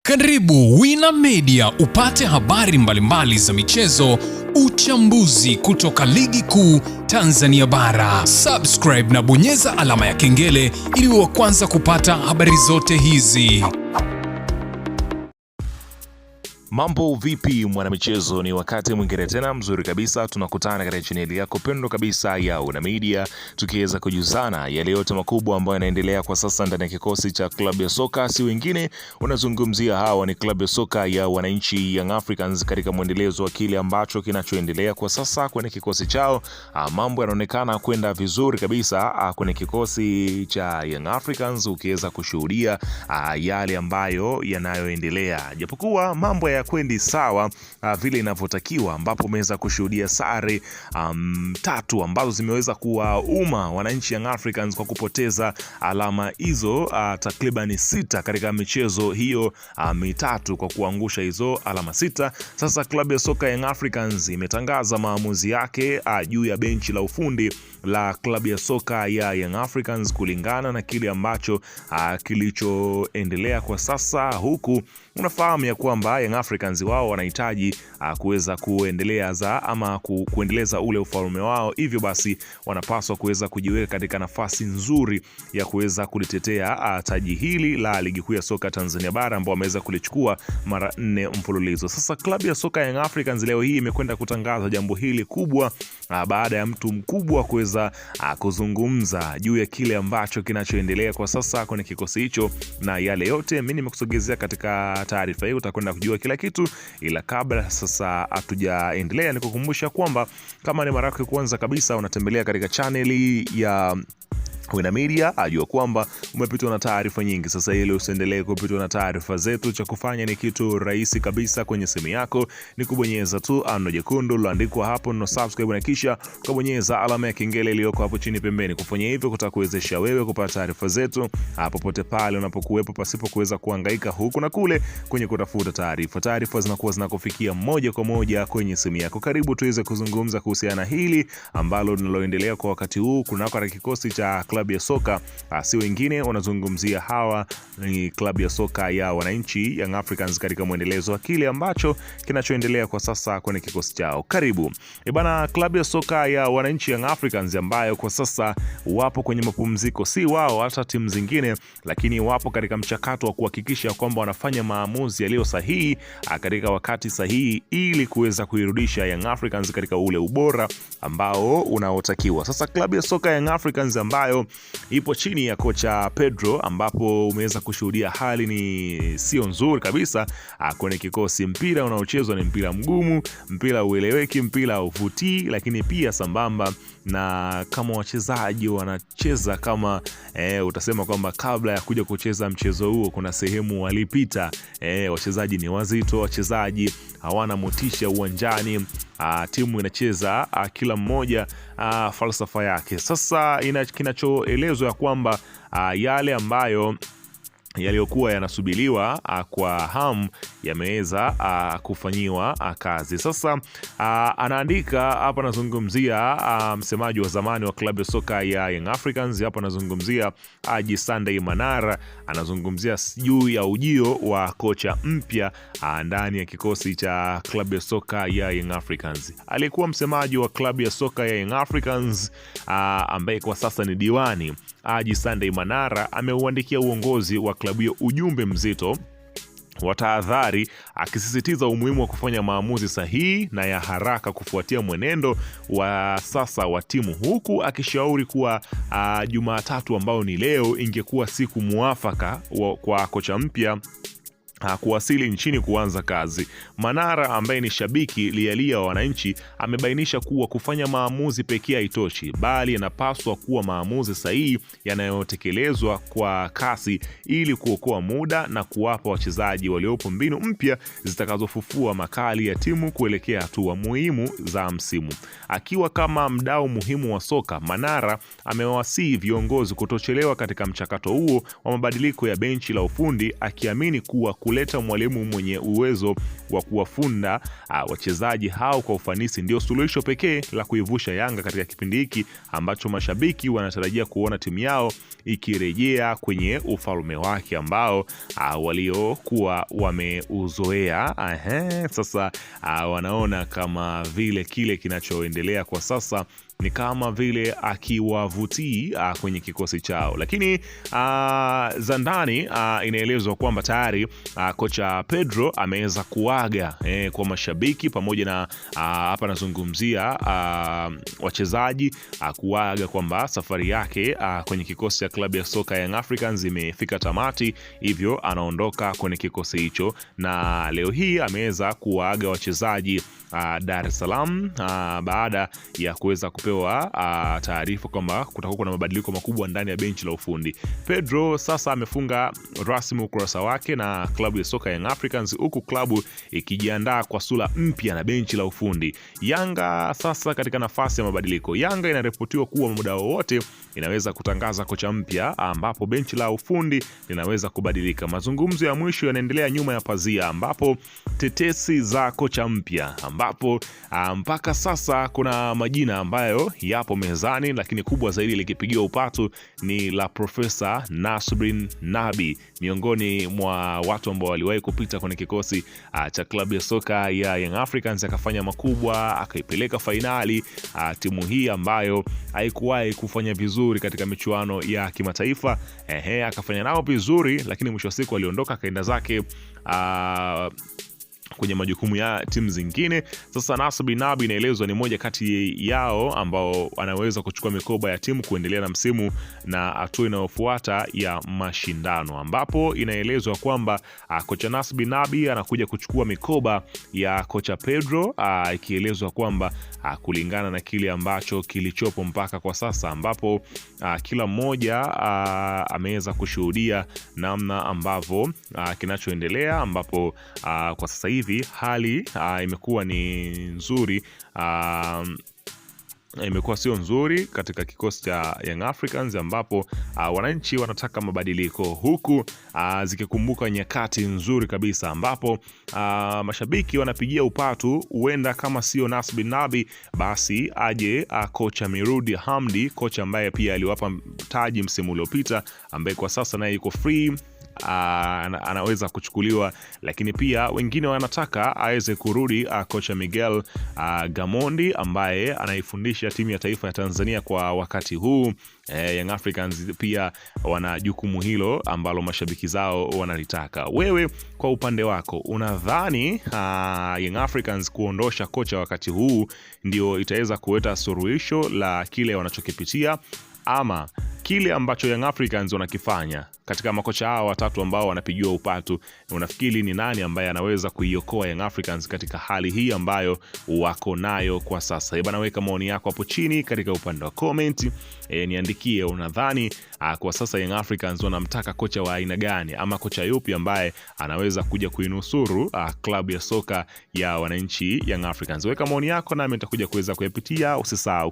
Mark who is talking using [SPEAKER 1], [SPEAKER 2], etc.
[SPEAKER 1] Karibu Wina Media upate habari mbalimbali za michezo, uchambuzi kutoka ligi kuu Tanzania bara. Subscribe na bonyeza alama ya kengele ili uwe wa kwanza kupata habari zote hizi.
[SPEAKER 2] Mambo vipi mwanamichezo, ni wakati mwingine tena mzuri kabisa tunakutana katika chaneli yako pendwa kabisa ya Wina Media, tukiweza kujuzana yale yote makubwa ambayo yanaendelea kwa sasa ndani ya kikosi cha klabu ya soka. Si wengine unazungumzia hawa ni klabu ya soka ya wananchi Young Africans katika mwendelezo wa kile ambacho kinachoendelea kwa sasa kwenye kikosi chao. Mambo yanaonekana kwenda vizuri kabisa kwenye kikosi cha Young Africans, ukiweza kushuhudia yale ambayo yanayoendelea, japokuwa mambo ya kwendi sawa vile inavyotakiwa, ambapo umeweza kushuhudia sare tatu ambazo zimeweza kuwauma wananchi Young Africans kwa kupoteza alama hizo takriban 6 katika michezo hiyo mitatu, kwa kuangusha hizo alama 6. Sasa klabu ya soka Young Africans imetangaza maamuzi yake juu ya benchi la ufundi la klabu ya soka ya Young Africans kulingana na kile ambacho kilichoendelea kwa sasa, huku unafahamu ya kwamba Young Africans wao wanahitaji kuweza kuendeleza ule ufalme wao, hivyo basi wanapaswa kuweza kujiweka katika nafasi nzuri ya kuweza kulitetea taji hili la ligi kuu ya soka Tanzania bara ambao wameweza kulichukua mara 4 mfululizo. Sasa klabu ya soka Young Africans leo hii imekwenda kutangaza jambo hili kubwa baada ya mtu mkubwa kuweza kuzungumza juu ya kile ambacho kinachoendelea kwa sasa kwenye kikosi hicho, na yale yote mimi nimekusogezea katika taarifa hii, utakwenda kujua kila kitu. Ila kabla sasa hatujaendelea, nikukumbusha kwamba kama ni mara yako kwanza kabisa unatembelea katika channel ya Wina Media, ajua kwamba umepitwa na taarifa nyingi. Sasa ili usiendelee kupitwa na taarifa zetu, cha kufanya ni kitu rahisi kabisa. Kwenye simu yako ni kubonyeza tu ano jekundu loandikwa hapo no subscribe, na kisha kubonyeza alama ya kengele iliyoko hapo chini pembeni. Kufanya hivyo kutakuwezesha wewe kupata taarifa zetu popote pale unapokuwepo, pasipo kuweza kuhangaika huku na kule kwenye kutafuta taarifa. Taarifa zinakuwa zinakufikia moja kwa moja kwenye simu yako. Karibu tuweze kuzungumza kuhusiana hili ambalo linaloendelea kwa wakati huu kunako katika kikosi cha klabu ya soka. Si wengine wanazungumzia hawa ni klabu ya soka ya wananchi Young Africans katika mwendelezo wa kile ambacho kinachoendelea kwa sasa kwenye kikosi chao. Karibu bana, klabu ya soka ya wananchi Young Africans ambayo kwa sasa wapo kwenye mapumziko, si wao hata timu zingine, lakini wapo katika mchakato wa kuhakikisha kwamba wanafanya maamuzi yaliyo sahihi katika wakati sahihi, ili kuweza kuirudisha Young Africans katika ule ubora ambao unaotakiwa. Sasa klabu ya soka Young Africans ambayo ipo chini ya kocha Pedro, ambapo umeweza kushuhudia hali ni sio nzuri kabisa kwenye kikosi. Mpira unaochezwa ni mpira mgumu, mpira ueleweki, mpira uvutii, lakini pia sambamba na kama wachezaji wanacheza kama utasema kwamba kabla ya kuja kucheza mchezo huo kuna sehemu walipita. Wachezaji ni wazito, wachezaji hawana motisha uwanjani. Timu inacheza kila mmoja falsafa yake. Sasa kinachoelezwa ya kwamba yale ambayo yaliyokuwa yanasubiriwa kwa hamu yameweza kufanyiwa kazi. Sasa anaandika hapa, anazungumzia msemaji wa zamani wa klabu ya soka ya Young Africans. Hapa anazungumzia Haji Sunday Manara, anazungumzia juu ya ujio wa kocha mpya ndani ya kikosi cha klabu ya soka ya Young Africans. Alikuwa msemaji wa klabu ya soka ya Young Africans ambaye kwa sasa ni diwani, Haji Sunday Manara ameuandikia uongozi wa klabu hiyo ujumbe mzito wa tahadhari, akisisitiza umuhimu wa kufanya maamuzi sahihi na ya haraka kufuatia mwenendo wa sasa wa timu, huku akishauri kuwa Jumatatu ambao ni leo ingekuwa siku muafaka kwa kocha mpya kuwasili nchini kuanza kazi. Manara ambaye ni shabiki lialia wa wananchi amebainisha kuwa kufanya maamuzi pekee haitoshi, bali yanapaswa kuwa maamuzi sahihi yanayotekelezwa kwa kasi ili kuokoa muda na kuwapa wachezaji waliopo mbinu mpya zitakazofufua makali ya timu kuelekea hatua muhimu za msimu. Akiwa kama mdau muhimu wa soka, Manara amewasihi viongozi kutochelewa katika mchakato huo wa mabadiliko ya benchi la ufundi, akiamini kuwa kuleta mwalimu mwenye uwezo wa kuwafunda wachezaji hao kwa ufanisi ndio suluhisho pekee la kuivusha Yanga katika kipindi hiki ambacho mashabiki wanatarajia kuona timu yao ikirejea kwenye ufalme wake ambao waliokuwa wameuzoea. Sasa wanaona kama vile kile kinachoendelea kwa sasa ni kama vile akiwavutii kwenye kikosi chao, lakini za ndani inaelezwa kwamba tayari kocha Pedro ameweza kuaga kwa mashabiki pamoja na hapa nazungumzia wachezaji kuaga kwamba safari yake kwenye kikosi cha klabu ya soka Young Africans imefika tamati, hivyo anaondoka kwenye kikosi hicho, na leo hii ameweza kuaga wachezaji Dar es Salaam baada ya kuweza kupewa taarifa kwamba kutakuwa na mabadiliko makubwa ndani ya benchi la ufundi. Pedro sasa amefunga rasmi ukurasa wake na klabu ya soka Young Africans, huku klabu ikijiandaa kwa sura mpya na benchi la ufundi. Yanga sasa katika nafasi ya mabadiliko. Yanga inaripotiwa kuwa muda wowote inaweza kutangaza kocha mpya ambapo benchi la ufundi linaweza kubadilika. Mazungumzo ya mwisho yanaendelea nyuma ya pazia ambapo tetesi za kocha mpya ambapo mpaka sasa kuna majina ambayo yapo mezani, lakini kubwa zaidi likipigiwa upatu ni la Profesa Nasreddine Nabi, miongoni mwa watu ambao waliwahi kupita kwenye kikosi cha klabu ya soka ya Young Africans, akafanya makubwa, akaipeleka fainali timu hii ambayo haikuwahi kufanya vizuri katika michuano ya kimataifa. Akafanya nao vizuri, lakini mwisho wa siku aliondoka akaenda zake kwenye majukumu ya timu zingine. Sasa Nasreddine Nabi inaelezwa ni moja kati yao ambao anaweza kuchukua mikoba ya timu kuendelea na msimu na hatua inayofuata ya mashindano, ambapo inaelezwa kwamba kocha Nasreddine Nabi anakuja kuchukua mikoba ya kocha Pedro, ikielezwa kwamba kulingana na kile ambacho kilichopo mpaka kwa sasa, ambapo kila mmoja ameweza kushuhudia namna ambavyo kinachoendelea, ambapo kwa sasa hivi hali imekuwa ni nzuri, imekuwa sio nzuri katika kikosi cha Young Africans, ambapo wananchi wanataka mabadiliko, huku zikikumbuka nyakati nzuri kabisa ambapo mashabiki wanapigia upatu huenda kama sio Nasreddine Nabi basi aje kocha Mirudi Hamdi, kocha ambaye pia aliwapa taji msimu uliopita, ambaye kwa sasa naye yuko free, anaweza kuchukuliwa, lakini pia wengine wanataka aweze kurudi kocha Miguel Gamondi ambaye anaifundisha timu ya taifa ya Tanzania kwa wakati huu. Young Africans pia wana jukumu hilo ambalo mashabiki zao wanalitaka. Wewe kwa upande wako unadhani Young Africans kuondosha kocha wakati huu ndio itaweza kuleta suluhisho la kile wanachokipitia, ama kile ambacho Young Africans wanakifanya katika makocha hao watatu ambao wanapigiwa upatu, unafikiri ni nani ambaye anaweza kuiokoa Young Africans katika hali hii ambayo wako nayo kwa sasa? Bana, weka maoni yako hapo chini katika upande wa comment. Niandikie unadhani kwa sasa Young Africans wanamtaka kocha wa aina gani, ama kocha yupi ambaye anaweza kuja kuinusuru klabu ya soka ya wananchi Young Africans? Weka maoni yako nami nitakuja kuweza kuyapitia. Usisahau